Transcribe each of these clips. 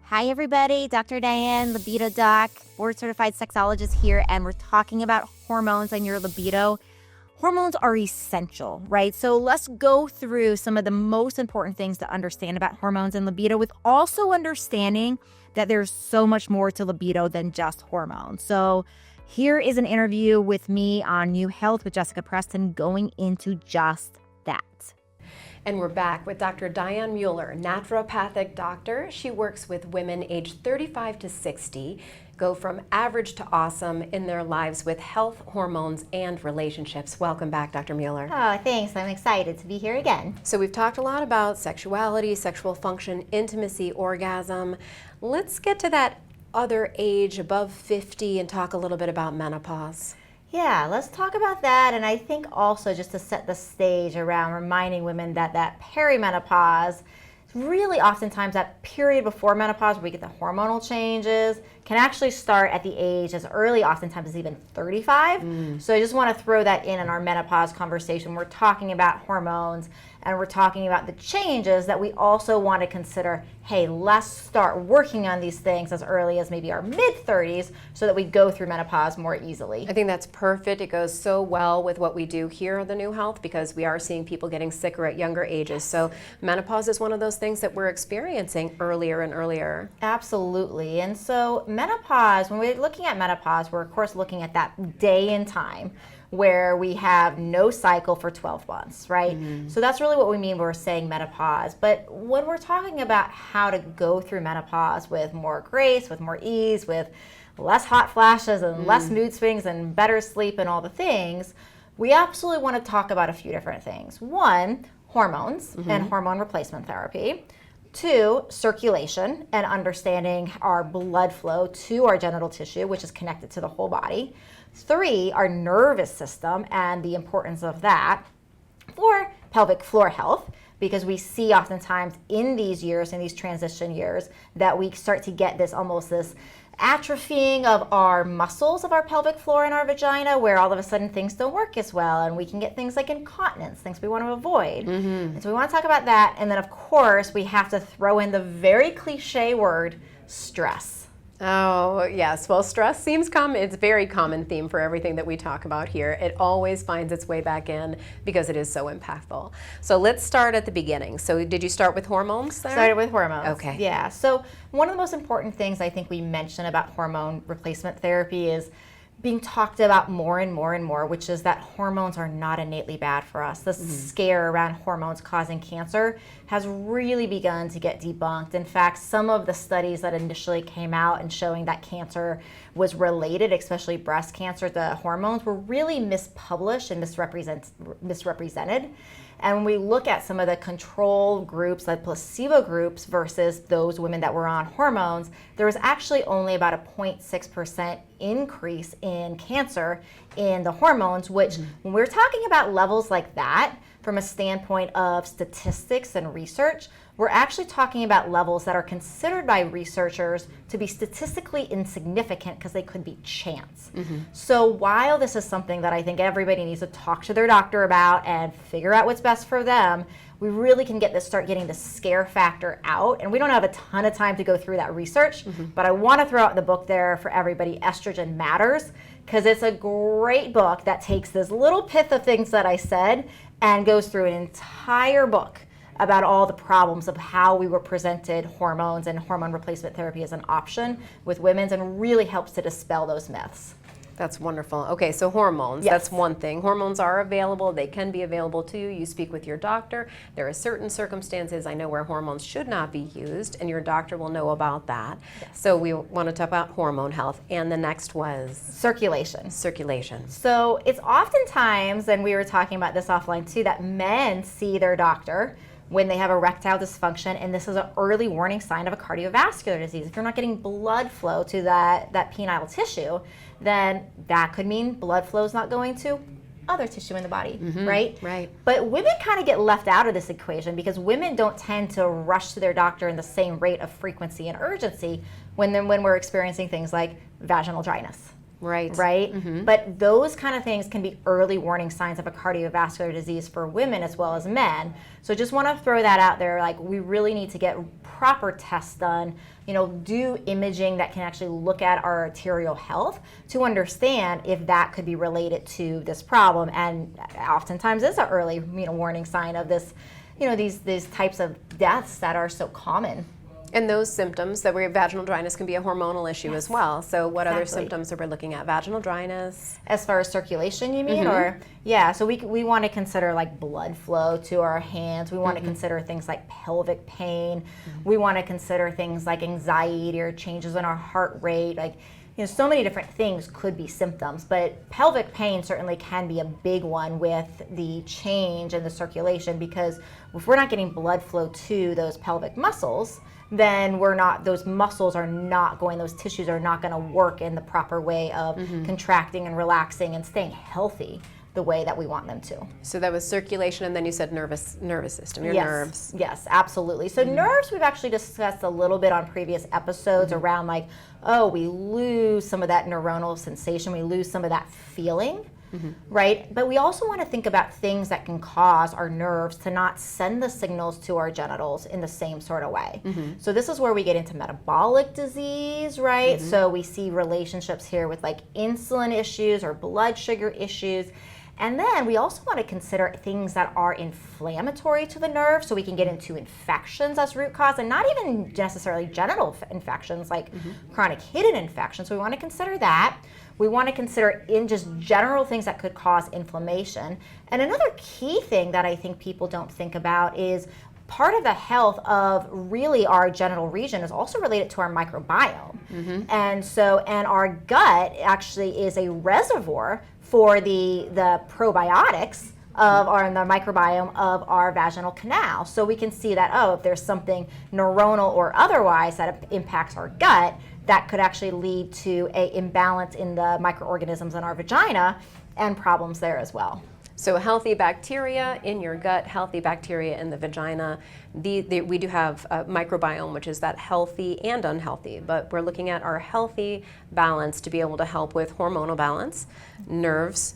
Hi, everybody. Dr. Diane, Libido Doc, board certified sexologist here, and we're talking about hormones and your libido. Hormones are essential, right? So let's go through some of the most important things to understand about hormones and libido, with also understanding that there's so much more to libido than just hormones. So here is an interview with me on New Health with Jessica Preston going into just that. And we're back with Dr. Diane Mueller, naturopathic doctor. She works with women aged 35 to 60, go from average to awesome in their lives with health, hormones, and relationships. Welcome back, Dr. Mueller. Oh, thanks. I'm excited to be here again. So we've talked a lot about sexuality, sexual function, intimacy, orgasm. Let's get to that other age above 50 and talk a little bit about menopause. Yeah, let's talk about that. And I think also just to set the stage around reminding women that perimenopause, really oftentimes that period before menopause where we get the hormonal changes, can actually start at the age as early oftentimes as even 35. So I just want to throw that in our menopause conversation. We're talking about hormones and we're talking about the changes that we also want to consider. Hey, let's start working on these things as early as maybe our mid-30s so that we go through menopause more easily. I think that's perfect. It goes so well with what we do here at the New Health because we are seeing people getting sicker at younger ages. So menopause is one of those things that we're experiencing earlier and earlier. Absolutely. And so menopause, when we're looking at menopause, we're of course looking at that day in time where we have no cycle for 12 months, right? So that's really what we mean when we're saying menopause. But when we're talking about how to go through menopause with more grace, with more ease, with less hot flashes and less mood swings and better sleep and all the things, we absolutely want to talk about a few different things. One, hormones and hormone replacement therapy. Two, circulation and understanding our blood flow to our genital tissue, which is connected to the whole body. Three, our nervous system and the importance of that. Four, pelvic floor health, because we see oftentimes in these years, in these transition years, that we start to get this atrophying of our muscles of our pelvic floor and our vagina, where all of a sudden things don't work as well, and we can get things like incontinence, things we want to avoid. And so we want to talk about that, and then of course we have to throw in the very cliche word, stress. Oh, yes. Well, stress seems common. It's a very common theme for everything that we talk about here. It always finds its way back in because it is so impactful. So let's start at the beginning. So did you start with hormones there? Started with hormones. Okay. Yeah. So one of the most important things I think we mention about hormone replacement therapy is being talked about more and more and more, which is that hormones are not innately bad for us. This scare around hormones causing cancer has really begun to get debunked. In fact, some of the studies that initially came out and showing that cancer was related, especially breast cancer, to hormones, were really mispublished and misrepresented. And when we look at some of the control groups, like placebo groups versus those women that were on hormones, there was actually only about a 0.6% increase in cancer in the hormones, which when we're talking about levels like that, from a standpoint of statistics and research, we're actually talking about levels that are considered by researchers to be statistically insignificant because they could be chance. So while this is something that I think everybody needs to talk to their doctor about and figure out what's best for them, we really can start getting the scare factor out. And we don't have a ton of time to go through that research, but I want to throw out the book there for everybody, Estrogen Matters, because it's a great book that takes this little pith of things that I said and goes through an entire book about all the problems of how we were presented hormones and hormone replacement therapy as an option with women, and really helps to dispel those myths. That's wonderful. Okay, so hormones, that's one thing. Hormones are available. They can be available to you. You speak with your doctor. There are certain circumstances I know where hormones should not be used, and your doctor will know about that. So we want to talk about hormone health. And the next was? Circulation. Circulation. So it's oftentimes, and we were talking about this offline too, that men see their doctor when they have erectile dysfunction, and this is an early warning sign of a cardiovascular disease. If you're not getting blood flow to that penile tissue, then that could mean blood flow is not going to other tissue in the body, right? Right. But women kind of get left out of this equation because women don't tend to rush to their doctor in the same rate of frequency and urgency when we're experiencing things like vaginal dryness. Right. Right? But those kind of things can be early warning signs of a cardiovascular disease for women as well as men. So just want to throw that out there. Like, we really need to get proper tests done, do imaging that can actually look at our arterial health to understand if that could be related to this problem. And oftentimes is an early, warning sign of this, these types of deaths that are so common. And those symptoms that vaginal dryness can be a hormonal issue as well. So what other symptoms are we looking at? Vaginal dryness? As far as circulation, you mean? Or so we want to consider like blood flow to our hands. We want to consider things like pelvic pain. We want to consider things like anxiety or changes in our heart rate. Like, so many different things could be symptoms, but pelvic pain certainly can be a big one with the change in the circulation, because if we're not getting blood flow to those pelvic muscles, then those muscles are not going, those tissues are not going to work in the proper way of contracting and relaxing and staying healthy the way that we want them to. So that was circulation, and then you said nervous system, your nerves. Yes, absolutely. So nerves we've actually discussed a little bit on previous episodes around like, we lose some of that neuronal sensation, we lose some of that feeling. Right? But we also want to think about things that can cause our nerves to not send the signals to our genitals in the same sort of way. So this is where we get into metabolic disease, right? So we see relationships here with like insulin issues or blood sugar issues. And then we also want to consider things that are inflammatory to the nerve, so we can get into infections as root cause, and not even necessarily genital infections like chronic hidden infections. So we want to consider that. We want to consider in just general things that could cause inflammation. And another key thing that I think people don't think about is part of the health of really our genital region is also related to our microbiome. And our gut actually is a reservoir for the probiotics of the microbiome of our vaginal canal. So we can see that, if there's something neuronal or otherwise that impacts our gut, that could actually lead to an imbalance in the microorganisms in our vagina and problems there as well. So healthy bacteria in your gut, healthy bacteria in the vagina. We do have a microbiome, which is that healthy and unhealthy, but we're looking at our healthy balance to be able to help with hormonal balance, nerves,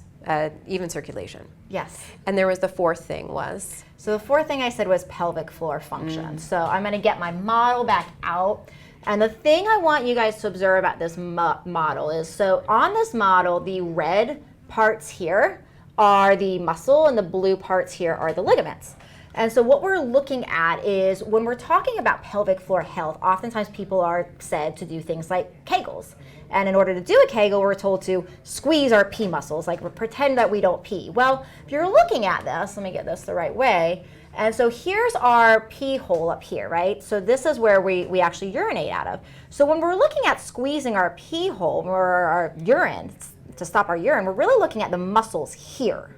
even circulation. Yes. And there was the fourth thing was? So the fourth thing I said was pelvic floor function. So I'm going to get my model back out. And the thing I want you guys to observe about this model is, so on this model, the red parts here are the muscle and the blue parts here are the ligaments. And so what we're looking at is when we're talking about pelvic floor health, oftentimes people are said to do things like Kegels. And in order to do a Kegel, we're told to squeeze our pee muscles, like pretend that we don't pee. Well, if you're looking at this, let me get this the right way. And so here's our pee hole up here, right? So this is where we actually urinate out of. So when we're looking at squeezing our pee hole or our urine, to stop our urine, we're really looking at the muscles here.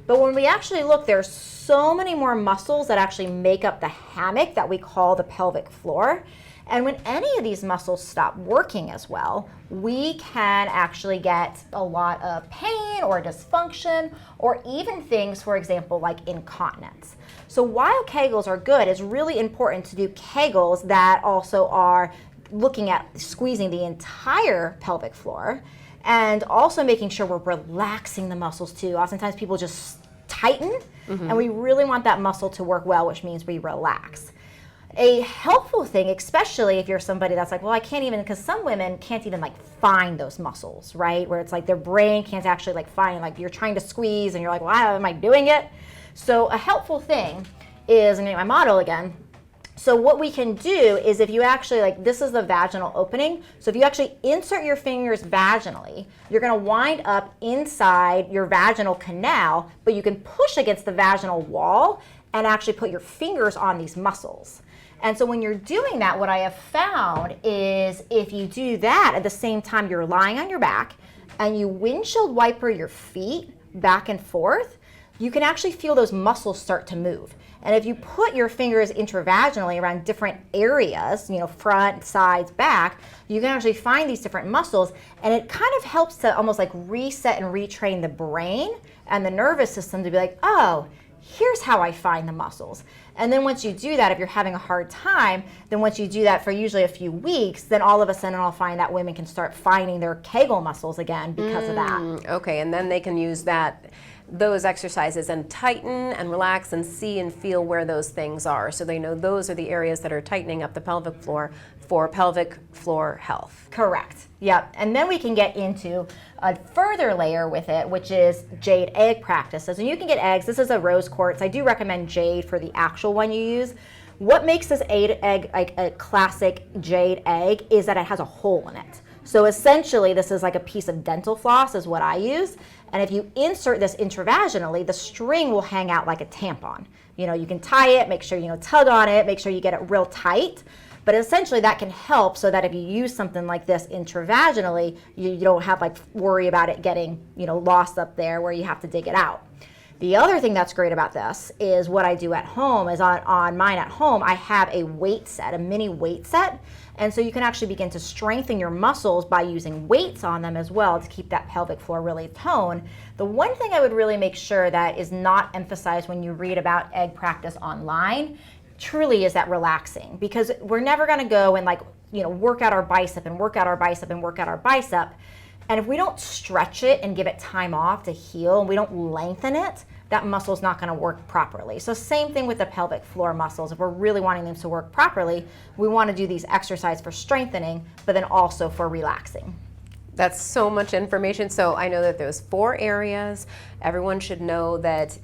But when we actually look, there's so many more muscles that actually make up the hammock that we call the pelvic floor. And when any of these muscles stop working as well, we can actually get a lot of pain or dysfunction, or even things, for example, like incontinence. So while Kegels are good, it's really important to do Kegels that also are looking at squeezing the entire pelvic floor and also making sure we're relaxing the muscles too. Oftentimes people just tighten, and we really want that muscle to work well, which means we relax. A helpful thing, especially if you're somebody that's like, well, I can't even, because some women can't even like find those muscles, right? Where it's like their brain can't actually like find, like you're trying to squeeze and you're like, well, how am I doing it? So a helpful thing is, I'm going to get my model again. So what we can do is if you actually, like, this is the vaginal opening. So if you actually insert your fingers vaginally, you're going to wind up inside your vaginal canal, but you can push against the vaginal wall and actually put your fingers on these muscles. And so when you're doing that, what I have found is if you do that at the same time you're lying on your back and you windshield wiper your feet back and forth, you can actually feel those muscles start to move. And if you put your fingers intravaginally around different areas, front, sides, back, you can actually find these different muscles, and it kind of helps to almost like reset and retrain the brain and the nervous system to be like, oh, here's how I find the muscles. And then once you do that, if you're having a hard time, then once you do that for usually a few weeks, then all of a sudden I'll find that women can start finding their Kegel muscles again because of that. Okay, and then they can use those exercises and tighten and relax and see and feel where those things are. So they know those are the areas that are tightening up the pelvic floor for pelvic floor health. Correct. Yep. And then we can get into a further layer with it, which is jade egg practices. And you can get eggs. This is a rose quartz. I do recommend jade for the actual one you use. What makes this egg like a classic jade egg is that it has a hole in it. So essentially, this is like a piece of dental floss is what I use. And if you insert this intravaginally, the string will hang out like a tampon. You know, you can tie it, make sure, tug on it, make sure you get it real tight. But essentially that can help so that if you use something like this intravaginally, you don't have worry about it getting, lost up there where you have to dig it out. The other thing that's great about this is what I do at home is on mine at home, I have a weight set, a mini weight set. And so you can actually begin to strengthen your muscles by using weights on them as well to keep that pelvic floor really toned. The one thing I would really make sure that is not emphasized when you read about egg practice online truly is that relaxing, because we're never going to go and work out our bicep and work out our bicep and work out our bicep. And if we don't stretch it and give it time off to heal and we don't lengthen it, that muscle's not going to work properly. So same thing with the pelvic floor muscles. If we're really wanting them to work properly, we want to do these exercises for strengthening, but then also for relaxing. That's so much information. So I know that there's 4 areas. Everyone should know that.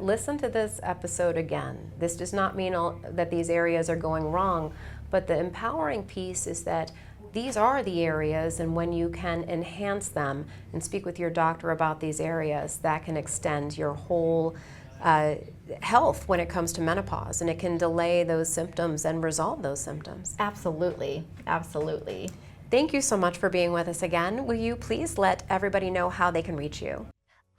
Listen to this episode again. This does not mean that these areas are going wrong, but the empowering piece is that these are the areas, and when you can enhance them and speak with your doctor about these areas, that can extend your whole health when it comes to menopause, and it can delay those symptoms and resolve those symptoms. Absolutely. Absolutely. Thank you so much for being with us again. Will you please let everybody know how they can reach you?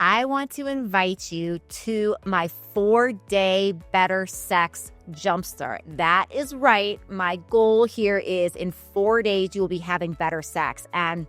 I want to invite you to my 4-day Better Sex Jumpstart. That is right. My goal here is in 4 days, you will be having better sex. And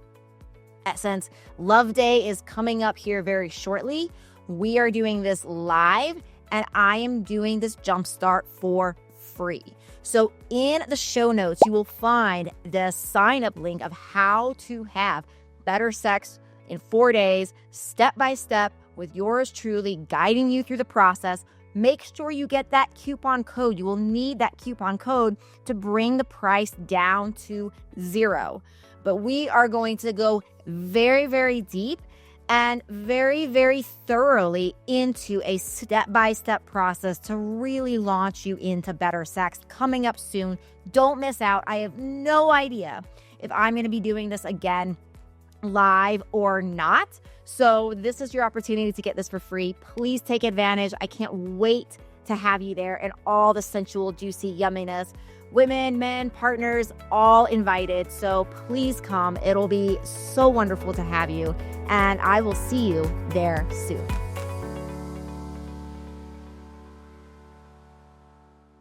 since Love Day is coming up here very shortly, we are doing this live, and I am doing this Jumpstart for free. So in the show notes, you will find the sign-up link of how to have better sex in 4 days, step by step, with yours truly guiding you through the process. Make sure you get that coupon code. You will need that coupon code to bring the price down to 0. But we are going to go very, very deep and very, very thoroughly into a step-by-step process to really launch you into better sex coming up soon. Don't miss out. I have no idea if I'm going to be doing this again live or not. So this is your opportunity to get this for free. Please take advantage. I can't wait to have you there, and all the sensual, juicy yumminess. Women, men, partners, all invited. So please come. It'll be so wonderful to have you, and I will see you there soon.